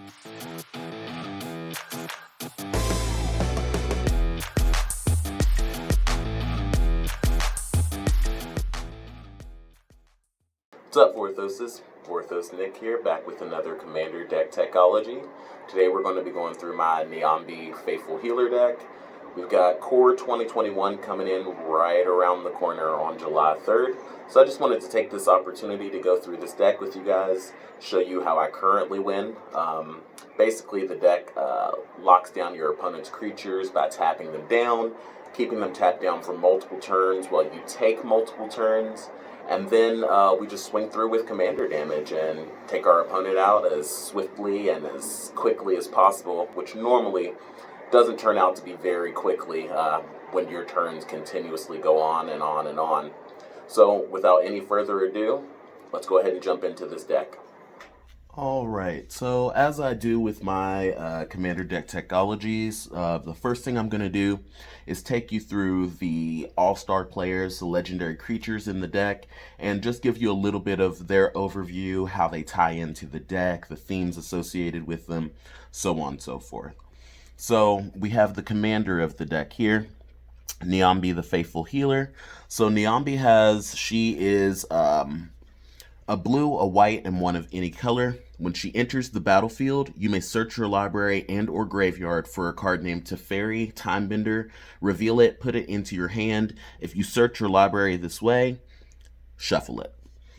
What's up, Vorthoses? Vorthosnick here, back with another Commander deck technology. Today we're going to be going through my Niambi Faithful Healer deck. We've got Core 2021 coming in right around the corner on July 3rd. So I just wanted to take this opportunity to go through this deck with you guys, show you how I currently win. Basically, the deck locks down your opponent's creatures by tapping them down, keeping them tapped down for multiple turns while you take multiple turns. And then we just swing through with commander damage and take our opponent out as swiftly and as quickly as possible, which normally doesn't turn out to be very quickly when your turns continuously go on and on and on. So without any further ado, let's go ahead and jump into this deck. Alright, so as I do with my Commander deck technologies, the first thing I'm going to do is take you through the all-star players, the legendary creatures in the deck, and just give you a little bit of their overview, how they tie into the deck, the themes associated with them, so on and so forth. So we have the commander of the deck here, Niambi the Faithful Healer. So Niambi she is a blue, a white, and one of any color. When she enters the battlefield, you may search your library and or graveyard for a card named Teferi, Timebender, reveal it, put it into your hand. If you search your library this way, shuffle it.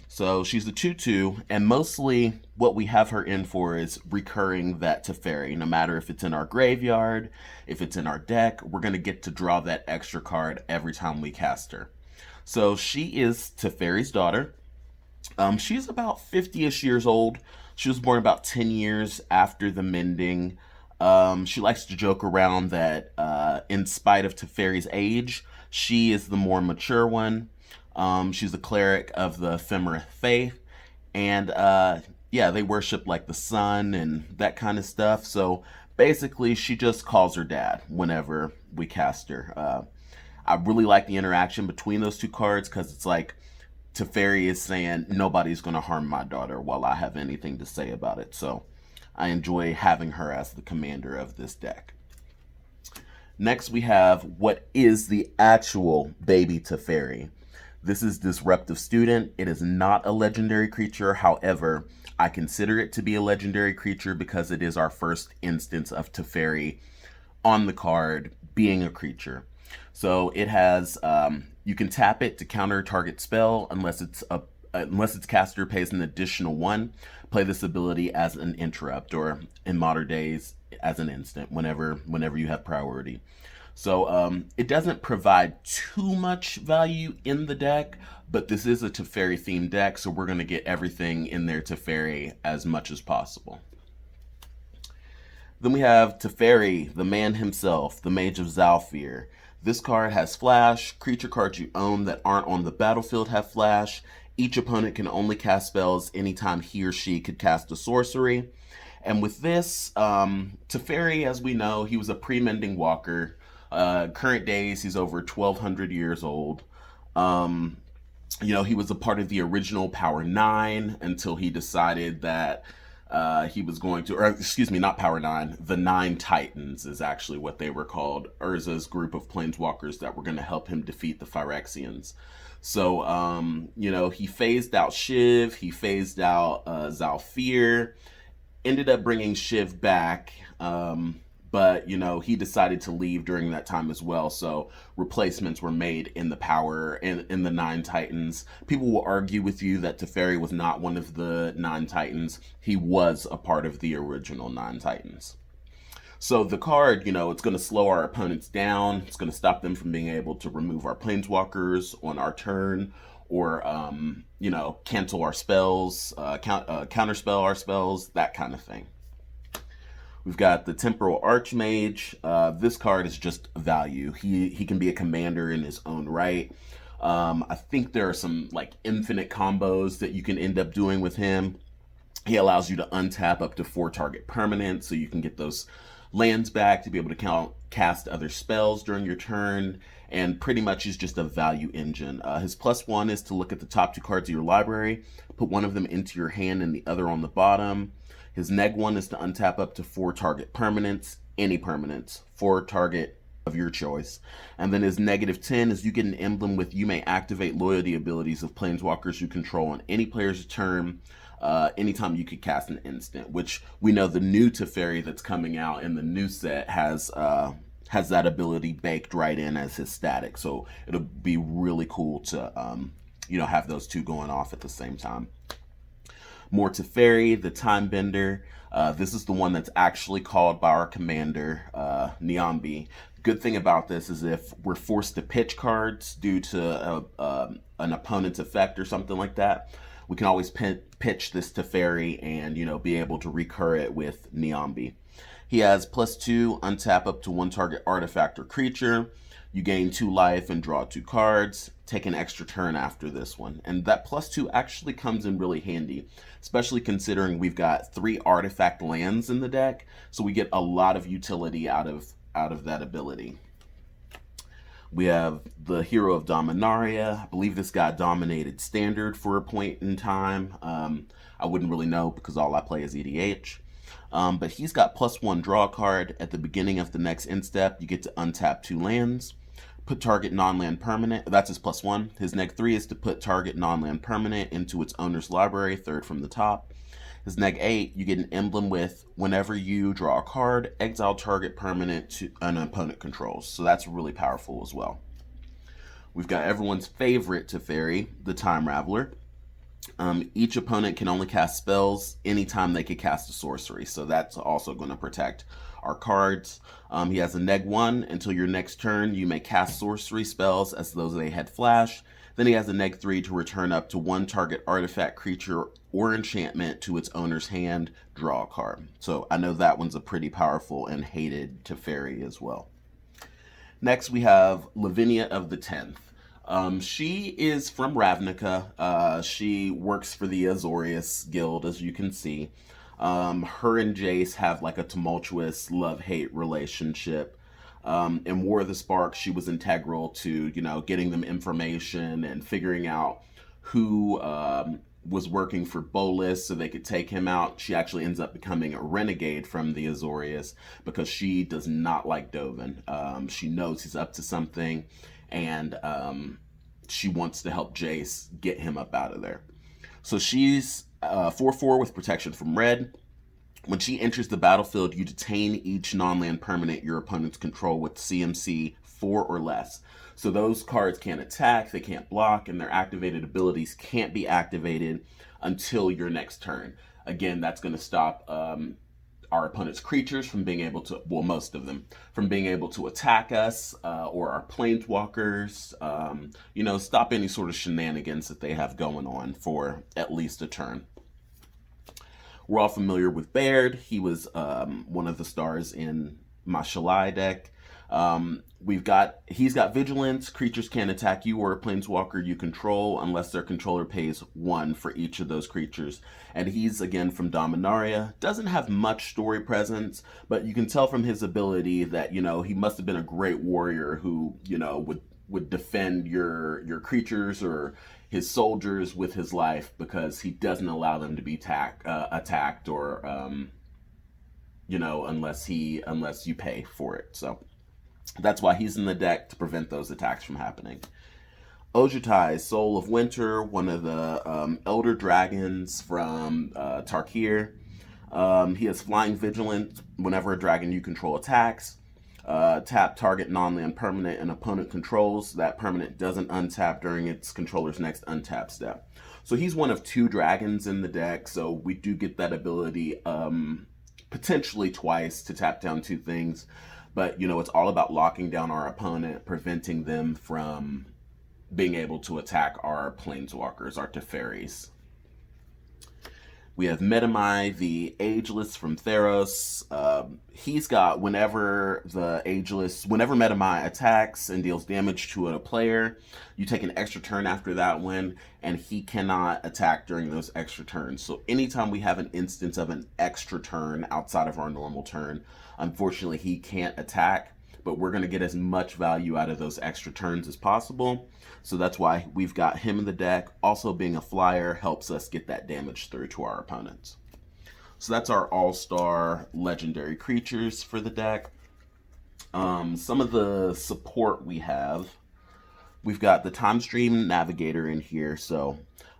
So she's a 2/2, and mostly what we have her in for is recurring that Teferi. No matter if it's in our graveyard, if it's in our deck, we're going to get to draw that extra card every time we cast her. So she is Teferi's daughter. She's about 50-ish years old. She was born about 10 years after the Mending. She likes to joke around that in spite of Teferi's age, she is the more mature one. She's a cleric of the Ephemerith faith. And yeah, they worship like the sun and that kind of stuff. So basically, she just calls her dad whenever we cast her. I really like the interaction between those two cards because it's like, Teferi is saying nobody's going to harm my daughter while I have anything to say about it. So I enjoy having her as the commander of this deck. Next we have what is the actual baby Teferi. This is Disruptive Student. It is not a legendary creature. However, I consider it to be a legendary creature because it is our first instance of Teferi on the card being a creature. So it has, you can tap it to counter target spell unless its caster pays an additional 1. Play this ability as an interrupt, or in modern days as an instant, whenever you have priority. So it doesn't provide too much value in the deck, but this is a Teferi themed deck, so we're going to get everything in there Teferi as much as possible. Then we have Teferi, the man himself, the Mage of Zhalfir. This card has flash. Creature cards you own that aren't on the battlefield have flash. Each opponent can only cast spells anytime he or she could cast a sorcery. And with this, Teferi, as we know, he was a pre-Mending walker. Current days, he's over 1,200 years old. You know, he was a part of the original Power 9 until he decided that he was going to, or excuse me, not Power 9, the 9 Titans is actually what they were called, Urza's group of planeswalkers that were going to help him defeat the Phyrexians. So, you know, he phased out Shiv, he phased out Zhalfir, ended up bringing Shiv back, but, you know, he decided to leave during that time as well, so replacements were made in the Power, in the 9 Titans. People will argue with you that Teferi was not one of the 9 Titans. He was a part of the original 9 Titans. So the card, you know, it's going to slow our opponents down. It's going to stop them from being able to remove our planeswalkers on our turn, or, you know, cancel our spells, counterspell our spells, that kind of thing. We've got the Temporal Archmage. This card is just value. He can be a commander in his own right. I think there are some like infinite combos that you can end up doing with him. He allows you to untap up to 4 target permanents, so you can get those lands back to be able to cast other spells during your turn, and pretty much he's just a value engine. His +1 is to look at the top 2 cards of your library, put one of them into your hand and the other on the bottom. His neg 1 is to untap up to 4 target permanents, any permanents, 4 target of your choice. And then his -10 is you get an emblem with you may activate loyalty abilities of planeswalkers you control on any player's turn anytime you could cast an instant, which we know the new Teferi that's coming out in the new set has that ability baked right in as his static. So it'll be really cool to have those two going off at the same time. More Teferi, the Time Bender. This is the one that's actually called by our commander, Niambi. Good thing about this is if we're forced to pitch cards due to an opponent's effect or something like that, we can always pitch this Teferi and be able to recur it with Niambi. He has +2, untap up to 1 target artifact or creature. You gain 2 life and draw 2 cards. Take an extra turn after this one. And that +2 actually comes in really handy, especially considering we've got 3 artifact lands in the deck. So we get a lot of utility out of that ability. We have the Hero of Dominaria. I believe this guy dominated Standard for a point in time. I wouldn't really know because all I play is EDH. But he's got +1 draw card. At the beginning of the next end step, you get to untap 2 lands. Put target non-land permanent. That's his +1. His neg 3 is to put target non-land permanent into its owner's library, 3rd from the top. His neg 8, you get an emblem with whenever you draw a card, exile target permanent to an opponent controls. So that's really powerful as well. We've got everyone's favorite Teferi, the Time Raveler. Each opponent can only cast spells anytime they could cast a sorcery, so that's also going to protect our cards. He has a neg 1. Until your next turn, you may cast sorcery spells as though they had flash. Then he has a neg 3 to return up to 1 target artifact, creature, or enchantment to its owner's hand, draw a card. So I know that one's a pretty powerful and hated Teferi as well. Next we have Lavinia of the 10th. She is from Ravnica. She works for the Azorius Guild, as you can see. Her and Jace have like a tumultuous love-hate relationship. In War of the Spark, she was integral to, getting them information and figuring out who was working for Bolas so they could take him out. She actually ends up becoming a renegade from the Azorius because she does not like Dovin. She knows he's up to something, and she wants to help Jace get him up out of there. So she's 4/4 with protection from red. When she enters the battlefield, you detain each non-land permanent your opponents control with CMC 4 or less. So those cards can't attack, they can't block, and their activated abilities can't be activated until your next turn. Again, that's going to stop our opponent's creatures from being able to, well, most of them, from being able to attack us or our planeswalkers, stop any sort of shenanigans that they have going on for at least a turn. We're all familiar with Baird. He was one of the stars in my Shalai deck. He's got Vigilance. Creatures can't attack you or a planeswalker you control unless their controller pays 1 for each of those creatures. And he's, again, from Dominaria. Doesn't have much story presence, but you can tell from his ability that, he must have been a great warrior who, would defend your creatures or his soldiers with his life because he doesn't allow them to be attacked or, unless you pay for it. So that's why he's in the deck, to prevent those attacks from happening. Ojutai, Soul of Winter, one of the elder dragons from Tarkir. He has Flying Vigilance. Whenever a dragon you control attacks, tap target non-land permanent an opponent controls. That permanent doesn't untap during its controller's next untap step. So he's one of 2 dragons in the deck, so we do get that ability potentially twice to tap down 2 things. But, it's all about locking down our opponent, preventing them from being able to attack our planeswalkers, our Teferis. We have Metamai, the Ageless from Theros. He's got whenever Metamai attacks and deals damage to a player, you take an extra turn after that one, and he cannot attack during those extra turns. So anytime we have an instance of an extra turn outside of our normal turn, unfortunately he can't attack, but we're going to get as much value out of those extra turns as possible. So that's why we've got him in the deck. Also, being a flyer helps us get that damage through to our opponents. So that's our all-star legendary creatures for the deck. Some of the support we have. We've got the Time Stream Navigator in here, so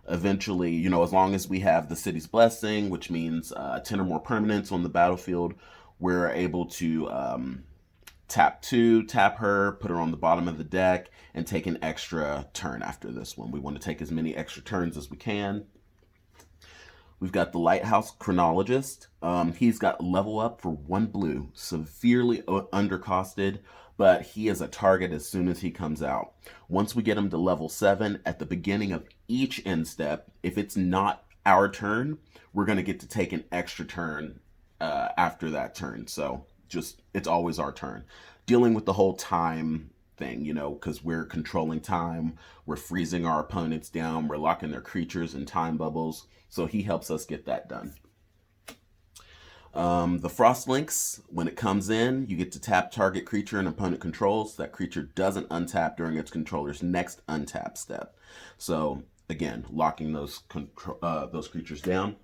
eventually, you know, as long as we have the City's Blessing, which means 10 or more permanents on the battlefield, we're able to tap 2, tap her, put her on the bottom of the deck, and take an extra turn after this one. We want to take as many extra turns as we can. We've got the Lighthouse Chronologist. He's got level up for 1 blue, severely undercosted, but he is a target as soon as he comes out. Once we get him to level 7, at the beginning of each end step, if it's not our turn, we're going to get to take an extra turn after that turn. So just, it's always our turn. Dealing with the whole time thing, you know, because we're controlling time, we're freezing our opponents down, we're locking their creatures in time bubbles, so he helps us get that done. The Frost Links, when it comes in, you get to tap target creature an opponent controls. That creature doesn't untap during its controller's next untap step. So again, locking those creatures down.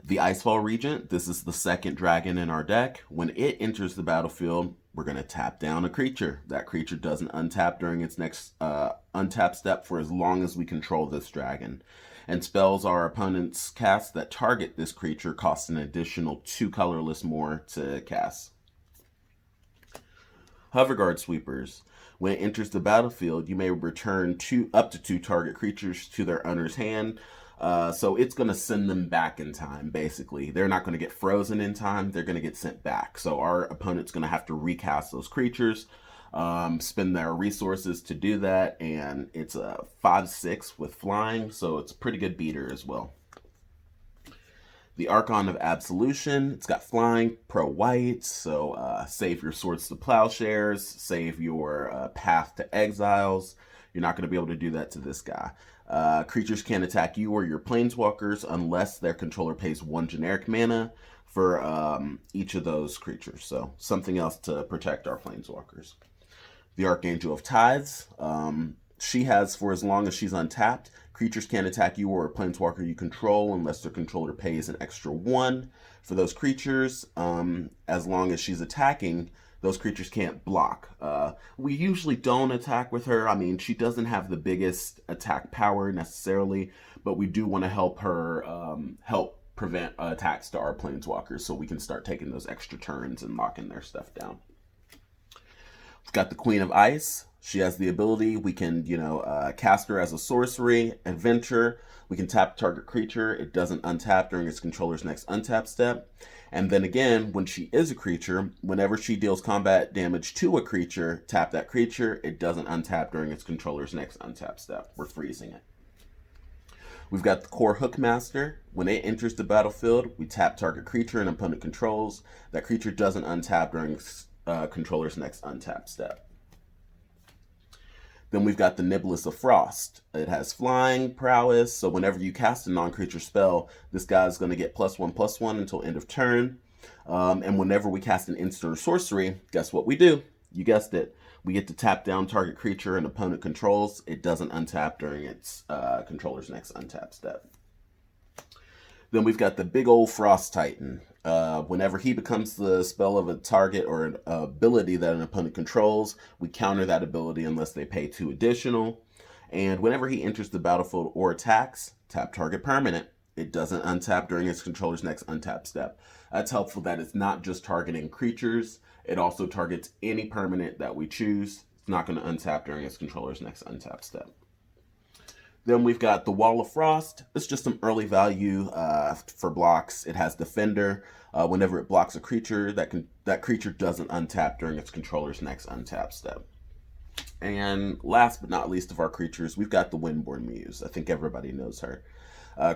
The Icefall Regent, this is the second dragon in our deck. When it enters the battlefield, we're going to tap down a creature. That creature doesn't untap during its next untap step for as long as we control this dragon. And spells our opponents cast that target this creature cost an additional 2 colorless more to cast. Hoverguard Sweepers. When it enters the battlefield, you may return up to 2 target creatures to their owner's hand. So it's going to send them back in time, basically. They're not going to get frozen in time. They're going to get sent back. So our opponent's going to have to recast those creatures, spend their resources to do that. And it's a 5/6 with flying, so it's a pretty good beater as well. The Archon of Absolution, it's got flying, pro white, so save your Swords to Plowshares, save your Path to Exiles. You're not going to be able to do that to this guy. Creatures can't attack you or your planeswalkers unless their controller pays 1 generic mana for each of those creatures. So something else to protect our planeswalkers. The Archangel of Tithes. She has, for as long as she's untapped, creatures can't attack you or a planeswalker you control unless their controller pays an extra 1 for those creatures. As long as she's attacking, those creatures can't block. We usually don't attack with her. I mean, she doesn't have the biggest attack power necessarily, but we do want to help her help prevent attacks to our planeswalkers so we can start taking those extra turns and locking their stuff down. We've got the Queen of Ice. She has the ability, we can, cast her as a sorcery, adventure. We can tap target creature. It doesn't untap during its controller's next untap step. And then again, when she is a creature, whenever she deals combat damage to a creature, tap that creature. It doesn't untap during its controller's next untap step. We're freezing it. We've got the Core Hookmaster. When it enters the battlefield, we tap target creature and opponent controls. That creature doesn't untap during controller's next untap step. Then we've got the Niblis of Frost. It has flying, prowess, so whenever you cast a non-creature spell, this guy's going to get +1/+1 until end of turn. And whenever we cast an instant or sorcery, guess what we do? You guessed it. We get to tap down target creature and opponent controls. It doesn't untap during its controller's next untap step. Then we've got the big old Frost Titan. Whenever he becomes the spell of a target or an ability that an opponent controls, we counter that ability unless they pay 2 additional. And whenever he enters the battlefield or attacks, tap target permanent. It doesn't untap during its controller's next untap step. That's helpful that it's not just targeting creatures. It also targets any permanent that we choose. It's not going to untap during its controller's next untap step. Then we've got the Wall of Frost. It's just some early value for blocks. It has Defender. Whenever it blocks a creature, that creature doesn't untap during its controller's next untap step. And last but not least of our creatures, we've got the Windborn Muse. I think everybody knows her.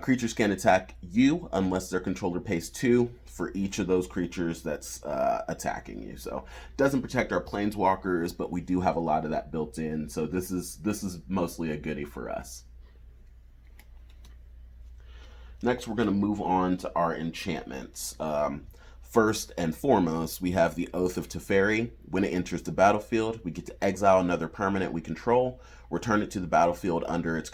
Creatures can't attack you unless their controller pays 2 for each of those creatures that's attacking you. So it doesn't protect our planeswalkers, but we do have a lot of that built in. So this is mostly a goodie for us. Next, we're going to move on to our enchantments. First and foremost, we have the Oath of Teferi. When it enters the battlefield, we get to exile another permanent we control, return it to the battlefield under its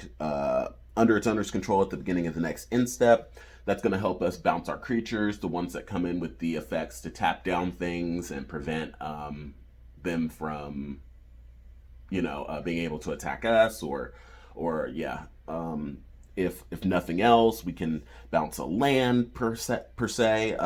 owner's control at the beginning of the next end step. That's going to help us bounce our creatures, the ones that come in with the effects to tap down things and prevent them from, being able to attack us, or yeah. If nothing else, we can bounce a land per se.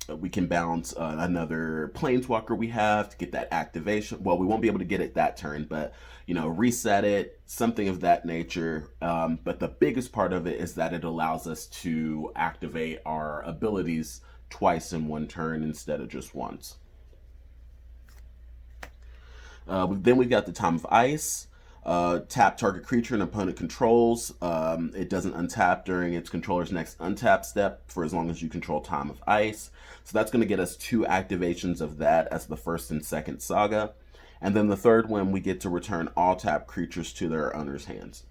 We can bounce another planeswalker we have to get that activation. Well, we won't be able to get it that turn, but reset it, something of that nature. But the biggest part of it is that it allows us to activate our abilities twice in one turn instead of just once. Then we've got the Time of Ice. Tap target creature an opponent controls. It doesn't untap during its controller's next untap step for as long as you control Time of Ice. So that's going to get us 2 activations of that as the first and second saga. And then the third one, we get to return all tap creatures to their owner's hands.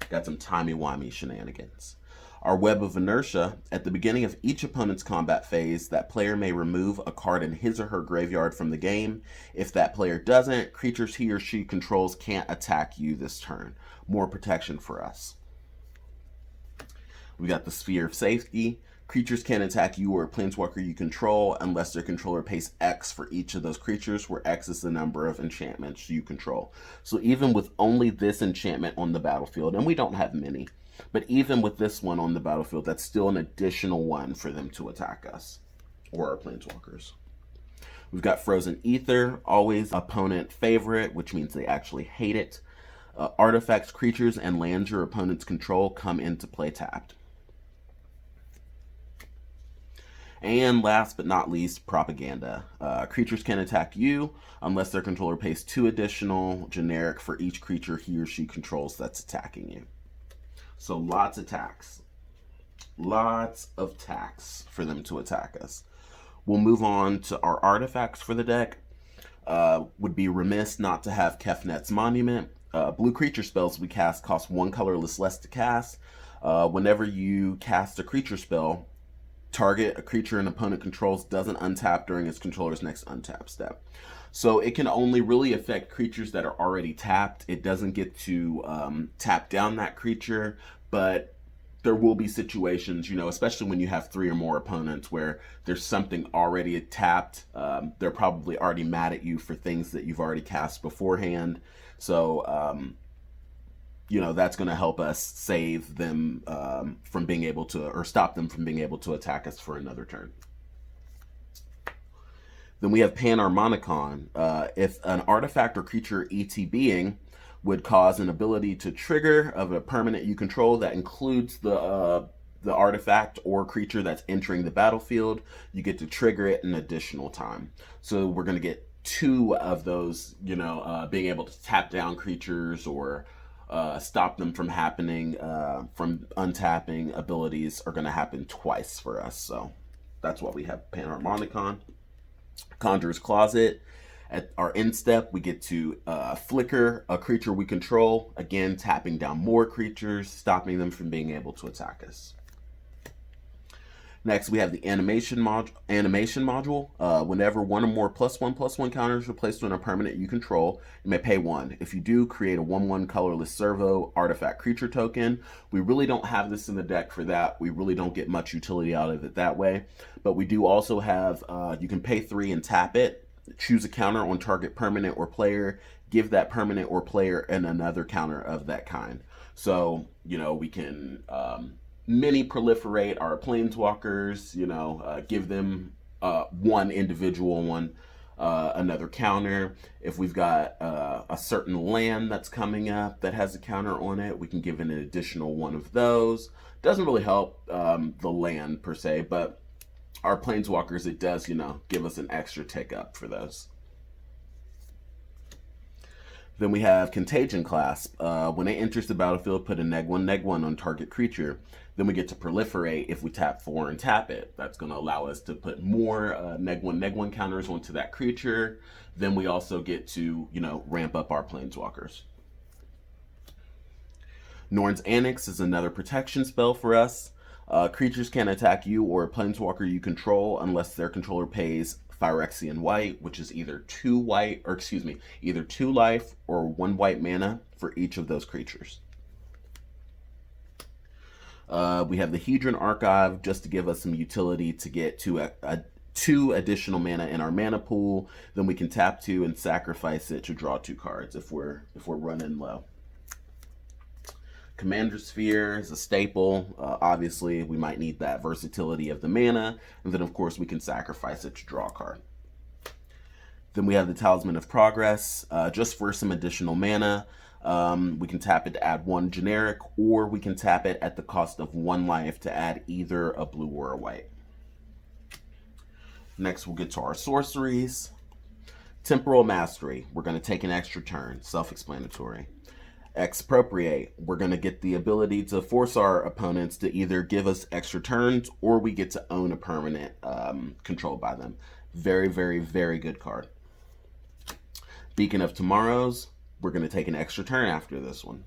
Got some timey-wimey shenanigans. Our Web of Inertia. At the beginning of each opponent's combat phase, that player may remove a card in his or her graveyard from the game. If that player doesn't, creatures he or she controls can't attack you this turn. More protection for us. We got the Sphere of Safety. Creatures can't attack you or a planeswalker you control unless their controller pays X for each of those creatures, where X is the number of enchantments you control. So even with only this enchantment on the battlefield, and we don't have many, but even with this one on the battlefield, that's still an additional one for them to attack us or our planeswalkers. We've got Frozen Ether, always opponent favorite, which means they actually hate it. Artifacts, creatures, and lands your opponents control come into play tapped. And last but not least, Propaganda. Creatures can attack you unless their controller pays 2 additional generic for each creature he or she controls that's attacking you. So lots of attacks. Lots of attacks for them to attack us. We'll move on to our artifacts for the deck. Would be remiss not to have Kefnet's Monument. Blue creature spells we cast cost 1 colorless less to cast. Whenever you cast a creature spell, target a creature an opponent controls doesn't untap during its controller's next untap step. So it can only really affect creatures that are already tapped. It doesn't get to tap down that creature, but there will be situations, especially when you have 3 or more opponents where there's something already tapped. They're probably already mad at you for things that you've already cast beforehand. So, that's going to help us save them from being able to, or stop them from being able to attack us for another turn. Then we have Panharmonicon. If an artifact or creature ETBing would cause an ability to trigger of a permanent you control that includes the artifact or creature that's entering the battlefield, you get to trigger it an additional time. So we're going to get 2 of those, being able to tap down creatures or stop them from happening, from untapping abilities are going to happen twice for us. So that's what we have Panharmonicon. Conjurer's Closet. At our end step, we get to flicker a creature we control, again tapping down more creatures, stopping them from being able to attack us. Next, we have the animation module. Whenever 1 or more +1/+1 counters are placed on a permanent you control, you may pay 1. If you do, create a 1/1 colorless servo artifact creature token. We really don't have this in the deck for that. We really don't get much utility out of it that way. But we do also have, you can pay 3 and tap it. Choose a counter on target permanent or player. Give that permanent or player another counter of that kind. So, we can mini proliferate our planeswalkers, give them one individual one, another counter. If we've got a certain land that's coming up that has a counter on it, we can give an additional one of those. Doesn't really help the land per se, but our planeswalkers, it does, give us an extra tick up for those. Then we have Contagion Clasp. When it enters the battlefield, put a -1/-1 on target creature. Then we get to proliferate if we tap 4 and tap it. That's going to allow us to put more -1/-1 counters onto that creature. Then we also get to, ramp up our planeswalkers. Norn's Annex is another protection spell for us. Creatures can't attack you or a planeswalker you control unless their controller pays Phyrexian White, which is either 2 life or 1 white mana for each of those creatures. We have the Hedron Archive just to give us some utility to get to two additional mana in our mana pool. Then we can tap 2 and sacrifice it to draw 2 cards if we're running low. Commander Sphere is a staple. Obviously, we might need that versatility of the mana, and then of course we can sacrifice it to draw a card. Then we have the Talisman of Progress, just for some additional mana. We can tap it to add 1 generic, or we can tap it at the cost of 1 life to add either a blue or a white. Next, we'll get to our sorceries. Temporal Mastery, we're going to take an extra turn, self-explanatory. Expropriate, we're going to get the ability to force our opponents to either give us extra turns, or we get to own a permanent controlled by them. Very, very, very good card. Beacon of Tomorrows, we're going to take an extra turn after this one.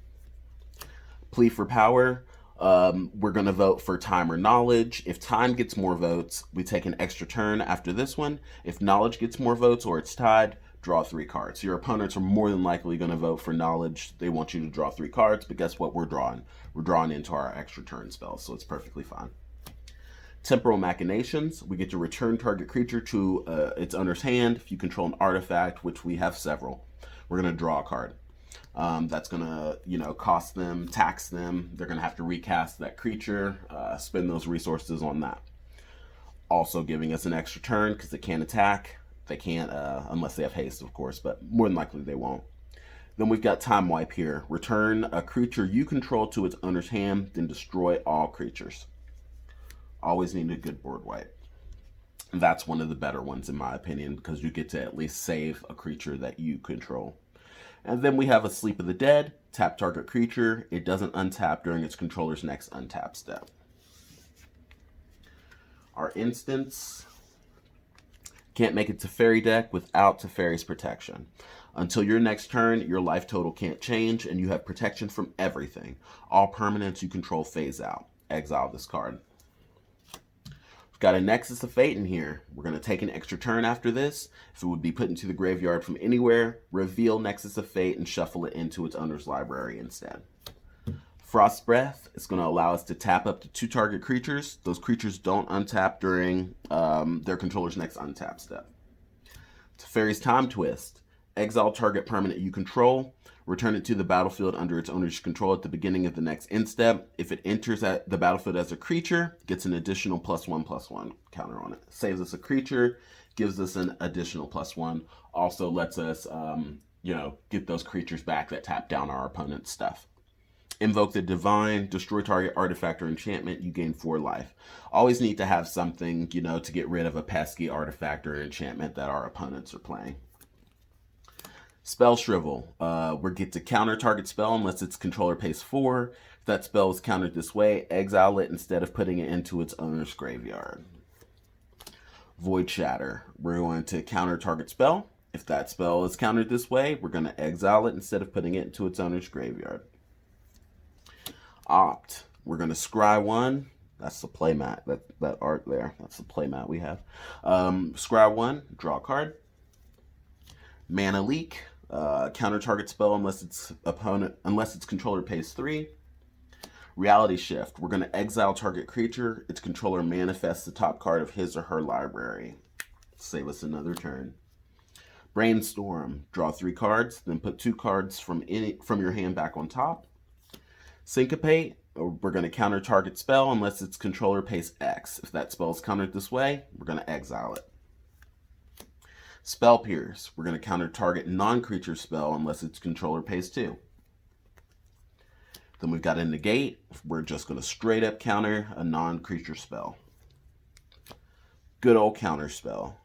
Plea for Power, we're going to vote for Time or Knowledge. If Time gets more votes, we take an extra turn after this one. If Knowledge gets more votes or it's tied, draw 3 cards. Your opponents are more than likely going to vote for Knowledge. They want you to draw 3 cards, but guess what we're drawing? We're drawing into our extra turn spells, so it's perfectly fine. Temporal Machinations, we get to return target creature to its owner's hand if you control an artifact, which we have several. We're going to draw a card. That's going to, cost them, tax them. They're going to have to recast that creature, spend those resources on that. Also giving us an extra turn because they can't attack. They can't, unless they have haste, of course, but more than likely they won't. Then we've got Time Wipe here. Return a creature you control to its owner's hand, then destroy all creatures. Always need a good board wipe. That's one of the better ones in my opinion, because you get to at least save a creature that you control. And then we have a Sleep of the Dead. Tap target creature. It doesn't untap during its controller's next untap step. Our instants. Can't make a Teferi deck without Teferi's protection. Until your next turn, your life total can't change, and you have protection from everything. All permanents you control phase out. Exile this card. Got a Nexus of Fate in here. We're going to take an extra turn after this. If it would be put into the graveyard from anywhere, reveal Nexus of Fate and shuffle it into its owner's library instead. Frost Breath is going to allow us to tap up to 2 target creatures. Those creatures don't untap during their controller's next untap step. Teferi's Time Twist. Exile target permanent you control. Return it to the battlefield under its owner's control at the beginning of the next end step. If it enters at the battlefield as a creature, gets an additional +1/+1 counter on it. Saves us a creature, gives us an additional +1. Also lets us, get those creatures back that tap down our opponent's stuff. Invoke the Divine, destroy target artifact or enchantment, you gain 4 life. Always need to have something, to get rid of a pesky artifact or enchantment that our opponents are playing. Spell Shrivel. We get to counter target spell unless its controller pays 4. If that spell is countered this way, exile it instead of putting it into its owner's graveyard. Void Shatter. We're going to counter target spell. If that spell is countered this way, we're going to exile it instead of putting it into its owner's graveyard. Opt. We're going to scry 1. That's the playmat. That art there. That's the playmat we have. Scry 1. Draw a card. Mana Leak. Counter target spell unless its controller pays 3. Reality Shift. We're going to exile target creature. Its controller manifests the top card of his or her library. Save us another turn. Brainstorm. Draw 3 cards, then put 2 cards from your hand back on top. Syncopate. We're going to counter target spell unless its controller pays X. If that spell is countered this way, we're going to exile it. Spell Pierce. We're going to counter target non-creature spell unless its controller pays 2. Then we've got a Negate. We're just going to straight up counter a non-creature spell. Good old counter spell.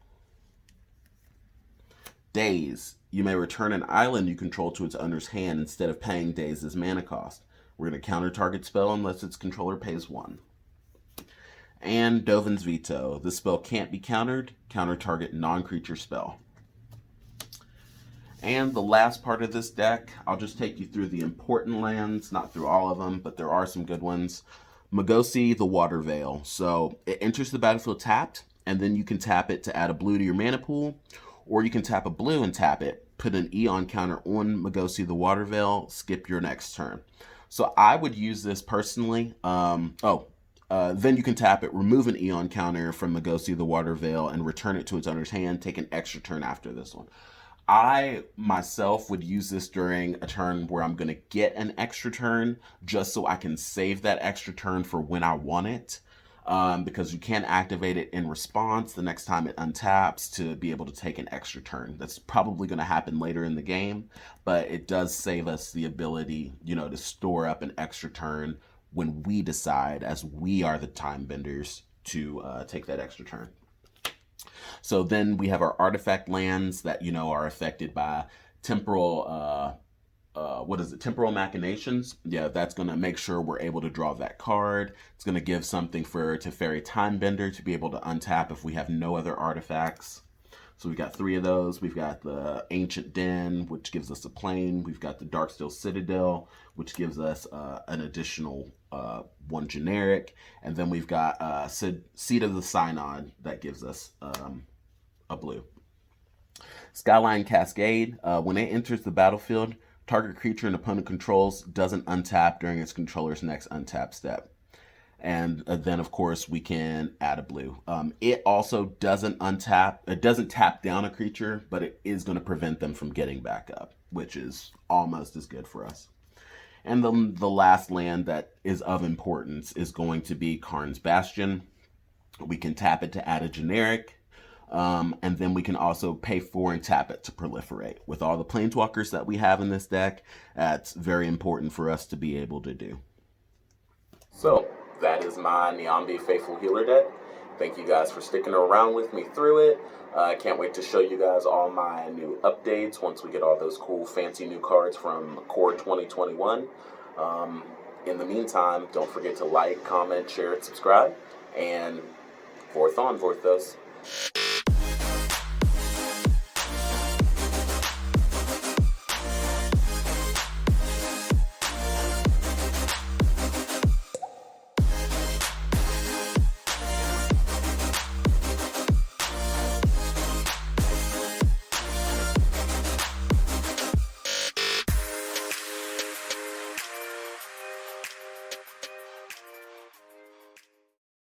Daze. You may return an island you control to its owner's hand instead of paying Daze's mana cost. We're going to counter target spell unless its controller pays 1. And Dovin's Veto. This spell can't be countered. Counter target non-creature spell. And the last part of this deck, I'll just take you through the important lands, not through all of them, but there are some good ones. Magosi, the Water Veil. So it enters the battlefield tapped, and then you can tap it to add a blue to your mana pool, or you can tap a blue and tap it, put an Eon counter on Magosi, the Water Veil, skip your next turn. So I would use this personally. Then you can tap it, remove an Eon counter from the Ghostly of the Water Veil, and return it to its owner's hand. Take an extra turn after this one. I myself would use this during a turn where I'm going to get an extra turn, just so I can save that extra turn for when I want it. Because you can activate it in response the next time it untaps to be able to take an extra turn. That's probably going to happen later in the game, but it does save us the ability, to store up an extra turn when we decide, as we are the time benders, to take that extra turn. So then we have our artifact lands that, are affected by temporal temporal machinations. Yeah, that's going to make sure we're able to draw that card. It's going to give something for Teferi Timebender to be able to untap if we have no other artifacts. So we've got 3 of those. We've got the Ancient Den, which gives us a plane. We've got the Darksteel Citadel, which gives us an additional 1 generic. And then we've got Seed of the Synod that gives us a blue. Skyline Cascade. When it enters the battlefield, target creature an opponent controls doesn't untap during its controller's next untap step. And then, of course, we can add a blue. It also doesn't untap. It doesn't tap down a creature, but it is going to prevent them from getting back up, which is almost as good for us. And the last land that is of importance is going to be Karn's Bastion. We can tap it to add a generic. And then we can also pay 4 and tap it to proliferate. With all the planeswalkers that we have in this deck, that's very important for us to be able to do. So that is my Niambi Faithful Healer deck. Thank you guys for sticking around with me through it. I can't wait to show you guys all my new updates once we get all those cool fancy new cards from Core 2021. In the meantime, don't forget to like, comment, share, and subscribe. And Vorth on, Vorthos.